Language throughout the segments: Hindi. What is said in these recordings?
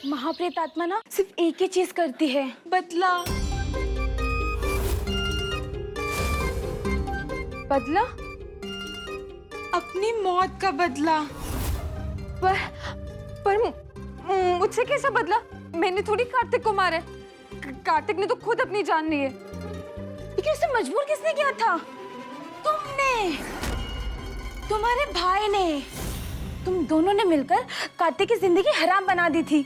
महाप्रेत आत्मा ना सिर्फ एक ही चीज करती है, बदला। बदला? अपनी मौत का बदला। पर मुझसे कैसा बदला? मैंने थोड़ी कार्तिक को मारा है। कार्तिक ने तो खुद अपनी जान ली है। लेकिन उसे मजबूर किसने किया था? तुमने, तुम्हारे भाई ने। तुम दोनों ने मिलकर कार्तिक की जिंदगी हराम बना दी थी।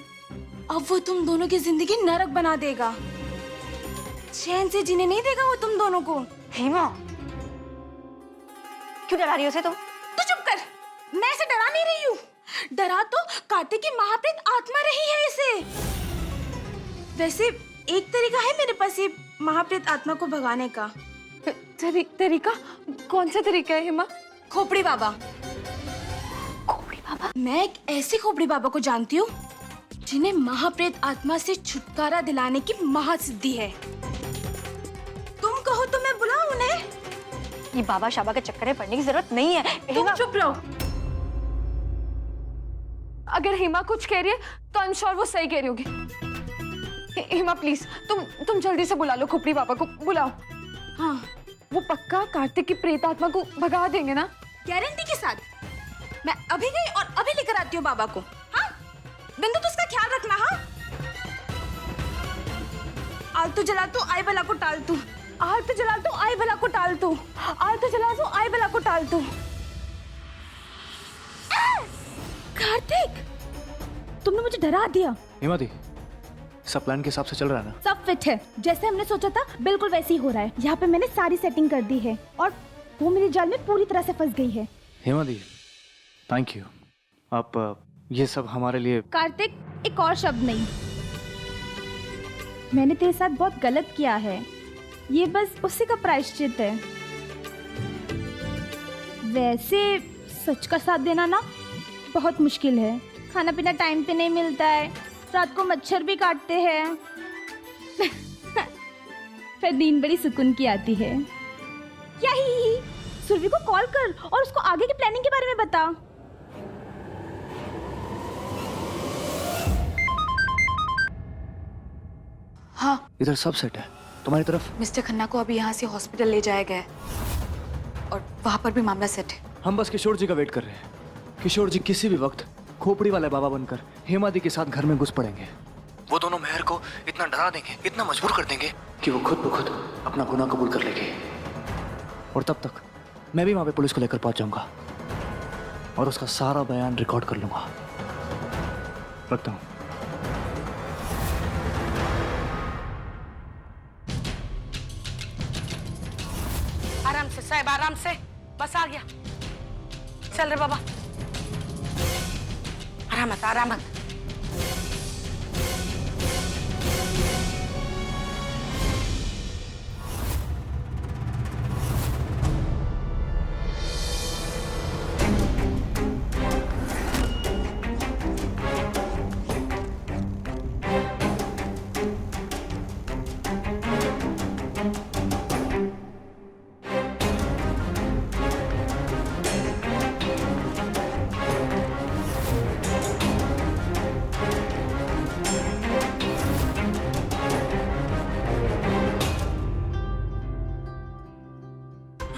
अब वो तुम दोनों की जिंदगी नरक बना देगा। चैन से जीने नहीं देगा वो तुम दोनों को। हेमा, क्यों डरा रही हो उसे तुम? तो चुप कर, मैं इसे डरा नहीं रही हूँ। डरा तो कार्तिक की महाप्रेत आत्मा रही है इसे। वैसे एक तरीका है मेरे पास ये महाप्रेत आत्मा को भगाने का। तरीका? कौन सा तरीका है हेमा? खोपड़ी बाबा। खोपड़ी बाबा? मैं एक ऐसे खोपड़ी बाबा को जानती हूँ जिन्हें महाप्रेत आत्मा से छुटकारा दिलाने की महासिद्धि है। तुम कहो तो मैं बुलाऊं उन्हें? ये बाबा शाबा के चक्कर में पड़ने की जरूरत नहीं है। तुम चुप रहो। अगर हेमा कुछ कह रही है तो आई एम श्योर वो सही कह रही होगी। हेमा प्लीज तुम जल्दी से बुला लो खोपड़ी बाबा को, बुलाओ। हाँ, वो पक्का कार्तिक की प्रेत आत्मा को भगा देंगे ना? गारंटी के साथ। मैं अभी गई और अभी लेकर आती हूँ बाबा को। हाँ बिंदु, तो उसका ख्याल रखना। हाँ, आलतू जला तू आई भला को टाल तू, आलतू जला तू आई भला को टाल तू, आलतू जला तू आई भला को टाल तू। कार्तिक, तुमने मुझे डरा दिया। हेमा दी, सब प्लान के हिसाब से चल रहा है ना? सब फिट है, जैसे हमने सोचा था बिल्कुल वैसे ही हो रहा है। यहाँ पे मैंने सारी सेटिंग कर दी है और वो मेरे जाल में पूरी तरह से फंस गई है। हेमा दी, थैंक यू। आप ये सब हमारे लिए। कार्तिक, एक और शब्द नहीं। मैंने तेरे साथ बहुत गलत किया है, ये बस उसी का प्रायश्चित है। वैसे सच का साथ देना ना बहुत मुश्किल है। खाना पीना टाइम पे नहीं मिलता है, रात को मच्छर भी काटते हैं। फिर नींद बड़ी सुकून की आती है। क्या ही सुरभि को कॉल कर और उसको आगे की प्लानिंग के बारे में बता। हाँ, इधर सब सेट है, तुम्हारी तरफ? मिस्टर खन्ना को अभी यहाँ से हॉस्पिटल ले जाया गया है और वहाँ पर भी मामला सेट है। हम बस किशोर जी का वेट कर रहे हैं। किशोर जी किसी भी वक्त खोपड़ी वाले बाबा बनकर हेमा दी के साथ घर में घुस पड़ेंगे। वो दोनों मेहर को इतना डरा देंगे, इतना मजबूर कर देंगे कि वो खुद ब खुद अपना गुनाह कबूल कर लेगी। और तब तक मैं भी वहां पे पुलिस को लेकर पहुंच जाऊंगा और उसका सारा बयान रिकॉर्ड कर लूंगा। रखता हूं। आराम से साहब, आराम से। बस आ गया। चल रे बाबा, आरामत आरामत।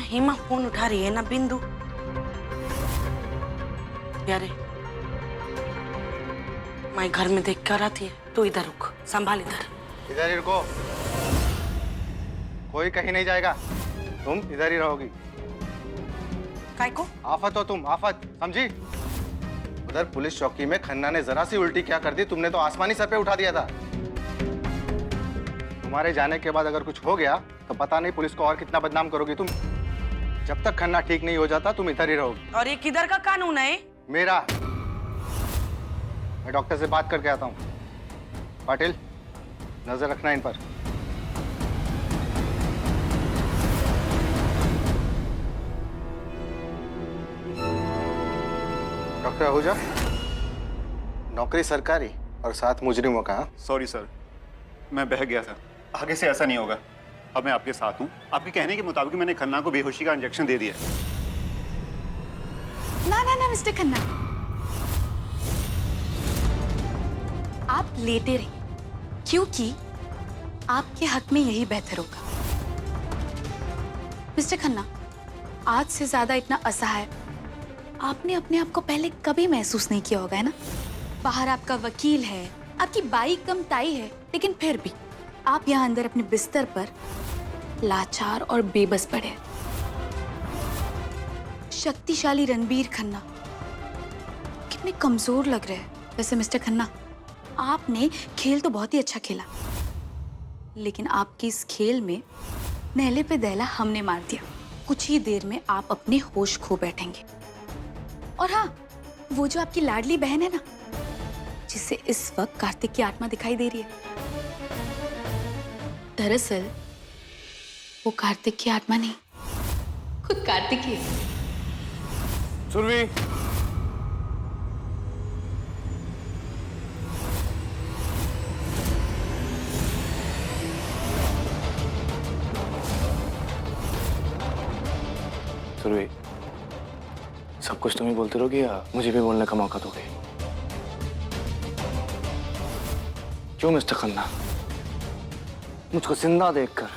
हेमा फोन उठा रही है ना बिंदु? यारे, मैं घर में देख कर आती है, तू इधर रुक, संभाल इधर। इधर ही रुको, कोई कहीं नहीं जाएगा, तुम इधर ही रहोगी। काय को? आफत हो तुम, आफत, समझी? उधर पुलिस चौकी में खन्ना ने जरा सी उल्टी क्या कर दी, तुमने तो आसमानी सर पे उठा दिया था। तुम्हारे जाने के बाद अगर कुछ हो गया तो पता नहीं पुलिस को और कितना बदनाम करोगी तुम। जब तक खन्ना ठीक नहीं हो जाता तुम इधर ही रहोगी। और ये किधर का कानून है? मेरा। मैं डॉक्टर से बात करके आता हूँ। पाटिल, नजर रखना इन पर। डॉक्टर आहूजा, नौकरी सरकारी और साथ मुजरिमों का। सॉरी सर, मैं बह गया था। आगे से ऐसा नहीं होगा। अब मैं आपके साथ हूँ। आपके कहने के मुताबिक मैंने खन्ना को बेहोशी का इंजेक्शन दे दिया। ना ना ना मिस्टर खन्ना, आप लेटे रहिए, क्योंकि आपके हक में यही बेहतर होगा। मिस्टर खन्ना, आज से ज्यादा इतना असहाय आपने अपने आप को पहले कभी महसूस नहीं किया होगा, है ना? बाहर आपका वकील है, आपकी बाई कम ताई है, लेकिन फिर भी आप यहाँ अंदर अपने बिस्तर पर लाचार और बेबस पड़े हैं। शक्तिशाली रणबीर खन्ना कितने कमजोर लग रहे हैं। वैसे मिस्टर खन्ना, आपने खेल तो बहुत ही अच्छा खेला, लेकिन आपकी इस खेल में नहले पे दहला हमने मार दिया। कुछ ही देर में आप अपने होश खो बैठेंगे। और हाँ, वो जो आपकी लाडली बहन है ना, जिसे इस वक्त कार्तिक की आत्मा दिखाई दे रही है, दरअसल वो कार्तिक की आत्मा नहीं, खुद कार्तिक ही है। सुरभि, सुरभि, सब कुछ तुम ही बोलते रहोगी या मुझे भी बोलने का मौका दोगे? क्यों मिस्टर खन्ना, मुझको जिंदा देखकर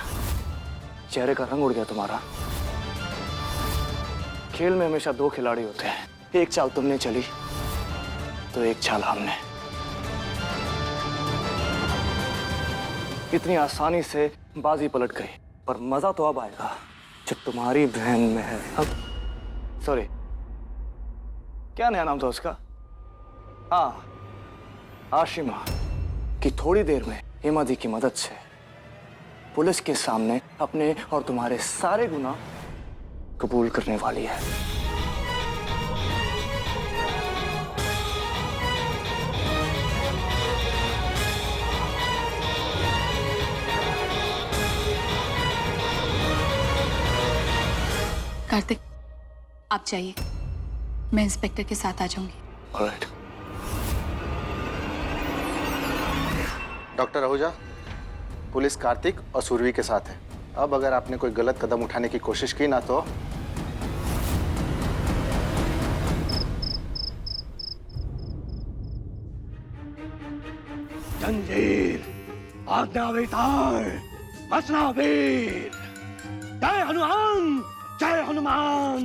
चेहरे का रंग उड़ गया तुम्हारा? खेल में हमेशा दो खिलाड़ी होते हैं, एक चाल तुमने चली तो एक चाल हमने। इतनी आसानी से बाजी पलट गई, पर मजा तो अब आएगा जब तुम्हारी बहन में है। अब सॉरी, क्या नया नाम था उसका? हाँ, आशिमा, कि थोड़ी देर में हेमा दी की मदद से पुलिस के सामने अपने और तुम्हारे सारे गुनाह कबूल करने वाली है। कार्तिक, आप जाइए, मैं इंस्पेक्टर के साथ आ जाऊंगी। Alright. Doctor Ahuja, police Kartik और सुरभि के साथ है। अब अगर आपने कोई गलत कदम उठाने की कोशिश की ना तो जंजीर, आज्ञा वितार, बचना वीर। जय हनुमान, जय हनुमान,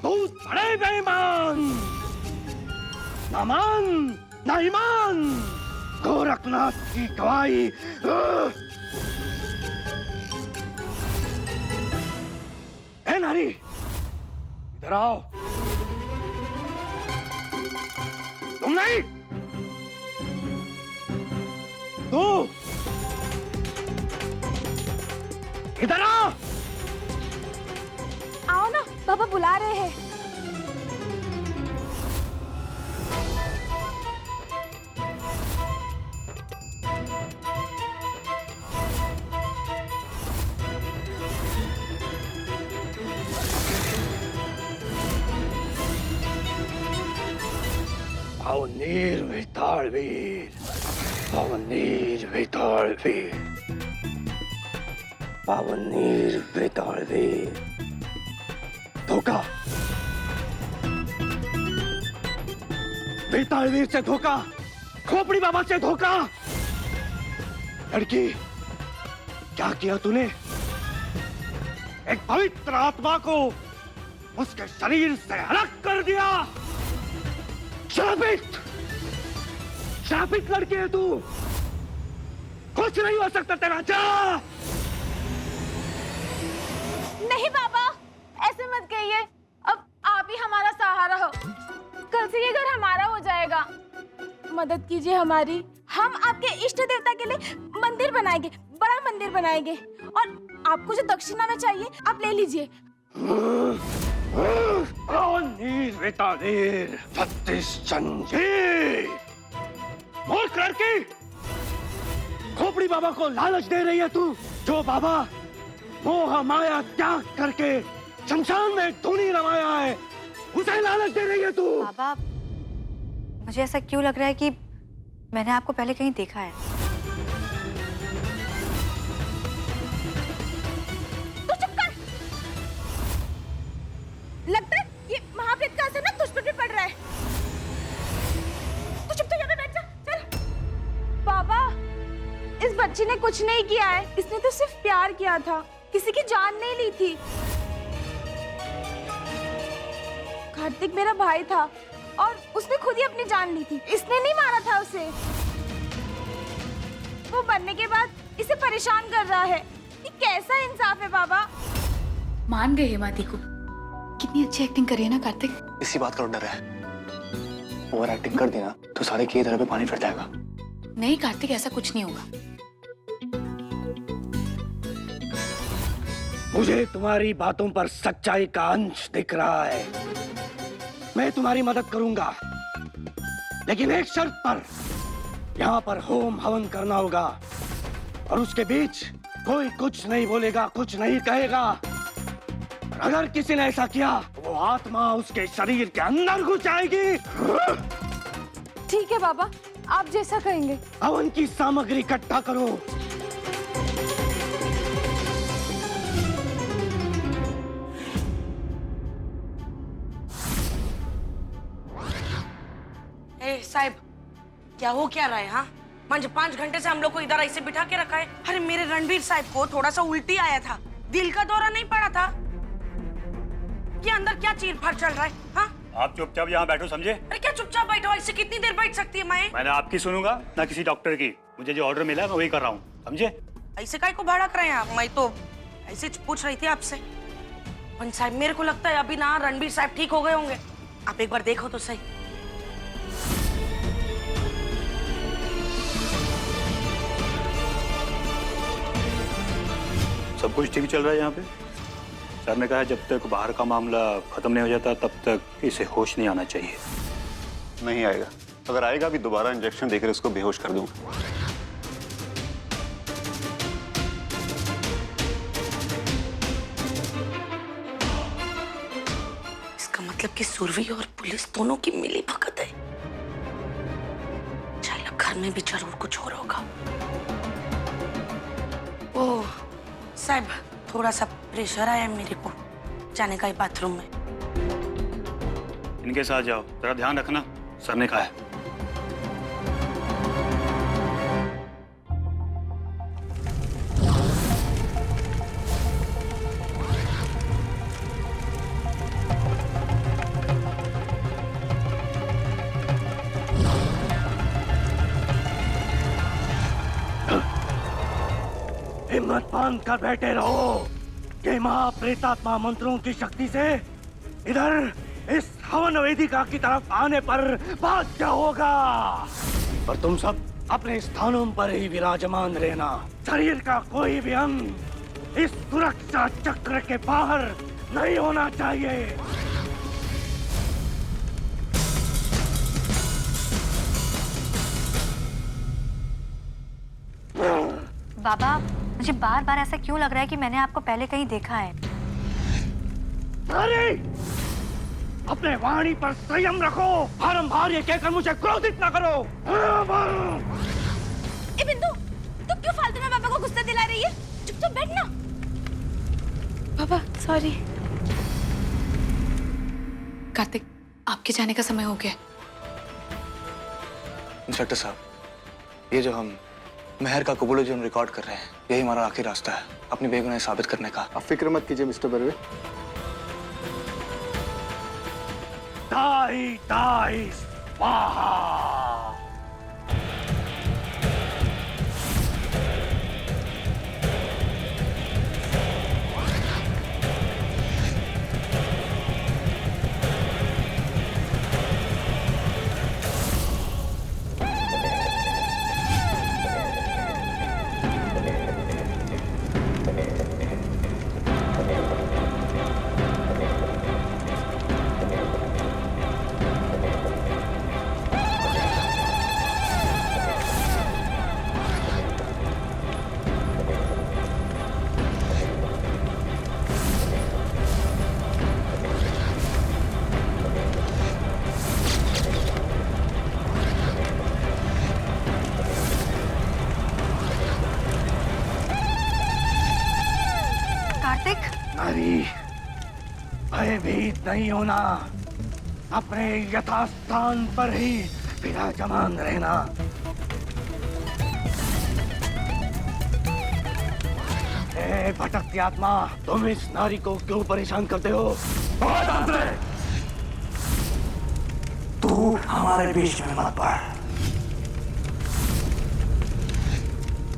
बहुत बड़े बेईमान। ना मान, ना ईमान, गोरखनाथ की गवाही। ए नारी, इधर आओ। तुम नहीं, तू इधर आओ। आओ ना, पापा बुला रहे हैं। Pioneer Vital Veer, Pioneer Vital Veer, Pioneer Vital Veer. धोखा, विताल वीर से धोखा, खोपड़ी बाबा से धोखा। लड़की, क्या किया तूने? एक पवित्र आत्मा को उसके शरीर से अलग कर दिया। शापित, शापित लड़की है तू। कुछ नहीं हो सकता तेरा। जा। नहीं पापा, ऐसे मत कहिए। अब आप ही हमारा सहारा हो। कल से ये घर हमारा हो जाएगा। मदद कीजिए हमारी। हम आपके इष्ट देवता के लिए मंदिर बनाएंगे, बड़ा मंदिर बनाएंगे। और आपको जो दक्षिणा में चाहिए आप ले लीजिए। नीर बेटा नीर, 36 जंजीर। मूर्ख लड़की, खोपड़ी बाबा को लालच दे रही है तू। जो बाबा मोह माया त्याग करके शमशान में धूनी रमाया है, उसे लालच दे रही है तू। बाबा, मुझे ऐसा क्यों लग रहा है कि मैंने आपको पहले कहीं देखा है। तू चुप कर। लगता है ये महाप्रेत का असर ना तुझ पर भी पड़ रहा है। तू चुप तो यहाँ पे बैठ जा। चल। चाची ने कुछ नहीं किया है, इसने तो सिर्फ प्यार किया था, किसी की जान नहीं ली थी। कार्तिक मेरा भाई था और उसने खुद ही अपनी जान ली थी, इसने नहीं मारा था उसे। वो बनने के बाद इसे परेशान कर रहा है। ये कैसा इंसाफ है बाबा? मान गए हेमादी को। कितनी अच्छी एक्टिंग करी है ना कार्तिक। इसी बात का डर है, ओवर एक्टिंग कर देना तो सारे किए तरह पे पानी फिर जाएगा। नहीं कार्तिक, ऐसा कुछ नहीं होगा। मुझे तुम्हारी बातों पर सच्चाई का अंश दिख रहा है। मैं तुम्हारी मदद करूंगा, लेकिन एक शर्त पर। यहाँ पर होम हवन करना होगा और उसके बीच कोई कुछ नहीं बोलेगा, कुछ नहीं कहेगा। अगर किसी ने ऐसा किया वो आत्मा उसके शरीर के अंदर घुस जाएगी। ठीक है बाबा, आप जैसा कहेंगे। हवन की सामग्री इकट्ठा करो। ए साहब, क्या हो क्या रहा है? हाँ, मंज 5 घंटे से हम लोग को इधर ऐसे बिठा के रखा है। अरे मेरे रणबीर साहब को थोड़ा सा उल्टी आया था, दिल का दौरा नहीं पड़ा था। ये अंदर क्या चीर फाड़ चल रहा है? हाँ, आप चुपचाप यहाँ बैठो, समझे? अरे क्या चुपचाप बैठो? ऐसे कितनी देर बैठ सकती है मैं? मैंने आपकी सुनूंगा ना किसी डॉक्टर की। मुझे जो ऑर्डर मिला है मैं वही कर रहा हूँ, समझे? ऐसे काय को भड़क रहे हैं आप? मैं तो ऐसे पूछ रही थी आपसे। पंच साहब, मेरे को लगता है अभी ना रणबीर साहब ठीक हो गए होंगे। आप एक बार देखो तो सही। सब कुछ ठीक चल रहा है यहाँ पे। सर ने कहा जब तक बाहर का मामला खत्म नहीं हो जाता तब तक इसे होश नहीं आना चाहिए। नहीं आएगा, अगर आएगा भी दोबारा इंजेक्शन देकर इसको बेहोश कर दूंगा। इसका मतलब कि सुरभि और पुलिस दोनों की मिली भगत है। चलो, घर में भी जरूर कुछ हो रहा होगा। ओह साहब, थोड़ा सा प्रेशर आया मेरे को, जाने का ही बाथरूम में। इनके साथ जाओ, जरा ध्यान रखना, सर ने कहा है। हिम्मत बांध कर बैठे रहो कि महाप्रेतात्मा मंत्रों की शक्ति से इधर इस हवन वेदिका की तरफ आने पर बात क्या होगा। और तुम सब अपने स्थानों पर ही विराजमान रहना। शरीर का कोई भी अंग इस सुरक्षा चक्र के बाहर नहीं होना चाहिए। बाबा, मुझे बार बार ऐसा क्यों लग रहा है कि मैंने आपको पहले कहीं देखा है। अरे, अपने वाणी पर संयम रखो। बारंबार ये कहकर मुझे क्रोधित न करो। ए बिंदु, तू क्यों फालतू में पापा को गुस्सा दिला रही है? चुपचाप बैठ ना। पापा सॉरी। कार्तिक, आपके जाने का समय हो गया। इंस्पेक्टर साहब, ये जो हम मेहर का कबूल जो हम रिकॉर्ड कर रहे हैं, यही हमारा आखिरी रास्ता है अपनी बेगुनाही साबित करने का। आप फिक्र मत कीजिए मिस्टर बर्वे। दाई दाई स्वाहा। नारी, भयभीत नहीं होना, अपने यथास्थान पर ही विराजमान रहना। ए भटकती आत्मा, तुम इस नारी को क्यों परेशान करते हो? बहुत आंतरे! तू हमारे बीच में मत पड़।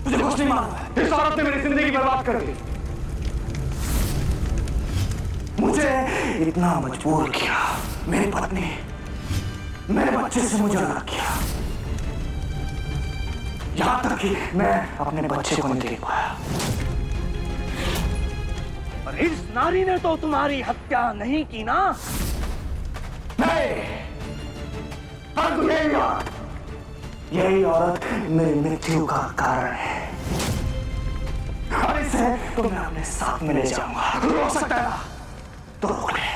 तुझे कुछ नहीं मालूम है, इस औरत ने मेरी जिंदगी बर्बाद कर दी। मुझे इतना मजबूर किया, मेरी पत्नी, मेरे बच्चे से मुझे अलग किया, यहां तक कि मैं अपने बच्चे को नहीं देख पाया। और इस नारी ने तो तुम्हारी हत्या नहीं की ना? नहीं, यही औरत मेरी मृत्यु का कारण है। और इसे तो मैं अपने साथ में ले जाऊंगा। रोक सकता है ना? तो रोक ले।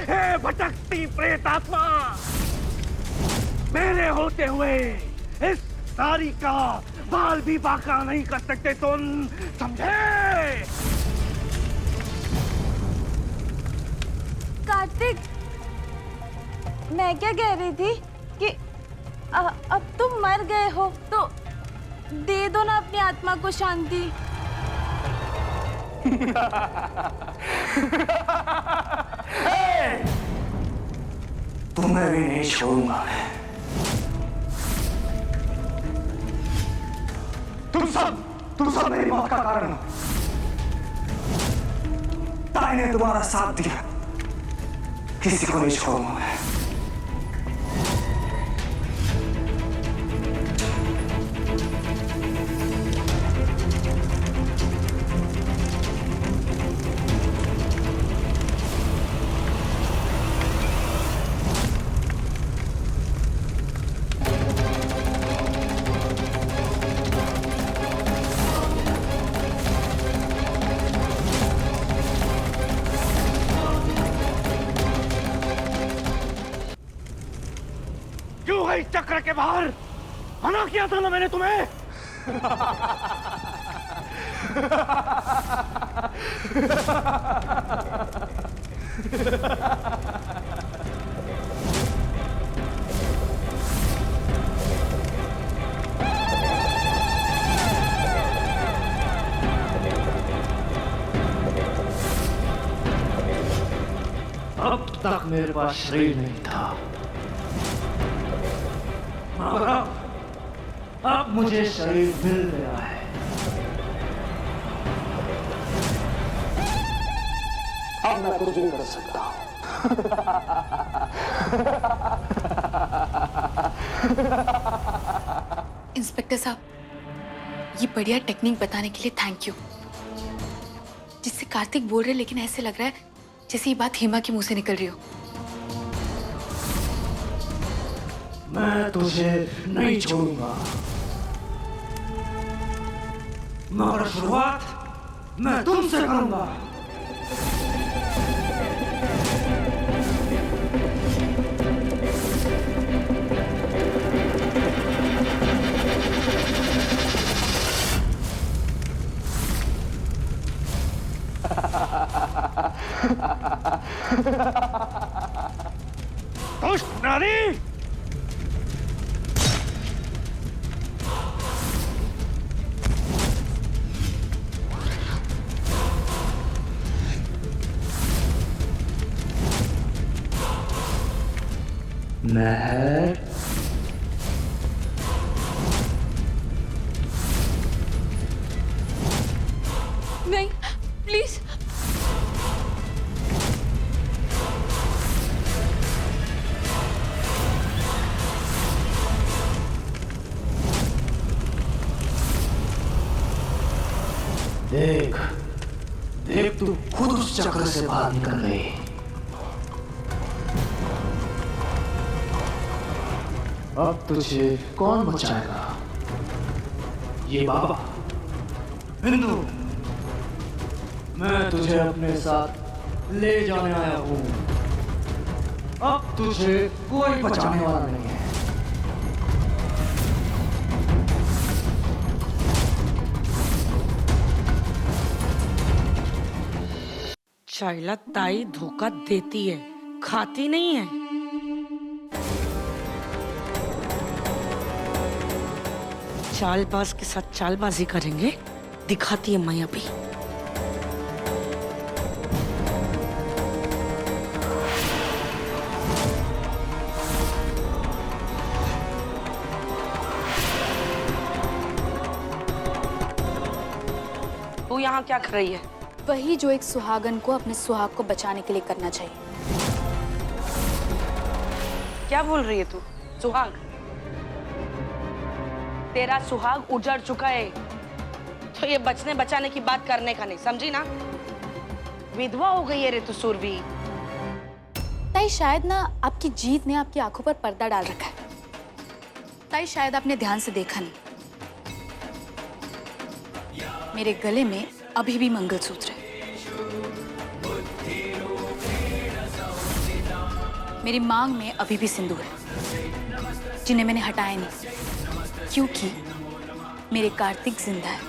हे भटकती प्रेतात्मा, मेरे होते हुए इस नारी का बाल भी बांका नहीं कर सकते तुम, समझे? कार्तिक, मैं क्या कह रही थी कि अब तुम मर गए हो तो दे दो ना अपनी आत्मा को शांति। तुम्हें भी नहीं छोड़ूंगा मैं। तुम सब मेरी मौत का कारण हो। ताई ने तुम्हारा साथ दिया, किसी को नहीं छोड़ूंगा मैं। क्यों है इस चक्र के बाहर? मना किया था ना मैंने तुम्हें। अब तक मेरे पास शरीर नहीं था, मगर अब मुझे शरीर मिल गया है। अब मैं कुछ भी कर सकता हूं। इंस्पेक्टर साहब, ये बढ़िया टेक्निक बताने के लिए थैंक यू। जिससे कार्तिक बोल रहे, लेकिन ऐसे लग रहा है जैसे ये बात हेमा के मुंह से निकल रही हो। मैं तुझे नहीं छोड़ूंगा, मगर शुरुआत मैं तुमसे करूंगा। दुष्ट नारी! महर, नहीं, प्लीज। देख देख, तू खुद उस चक्र से बाहर निकल गई। अब तुझे कौन बचाएगा? ये बाबा बिंदु, मैं तुझे अपने साथ ले जाने आया हूं। अब तुझे कोई बचाने वाला नहीं है। शाइला ताई धोखा देती है, खाती नहीं है। चालबाज के साथ चालबाजी करेंगे, दिखाती है मैं अभी। तू यहाँ क्या कर रही है? वही जो एक सुहागन को अपने सुहाग को बचाने के लिए करना चाहिए। क्या बोल रही है तू? सुहाग? तेरा सुहाग उजड़ चुका है, तो ये बचने बचाने की बात करने का नहीं, समझी ना? विधवा हो गई है रे तू सुरभि। ताई शायद ना आपकी जीत ने आपकी आंखों पर पर्दा डाल रखा है। ताई शायद आपने ध्यान से देखा नहीं, मेरे गले में अभी भी मंगलसूत्र है। मेरी मांग में अभी भी सिंदूर है, जिन्हें मैंने हटाया नहीं, क्योंकि मेरे कार्तिक जिंदा है।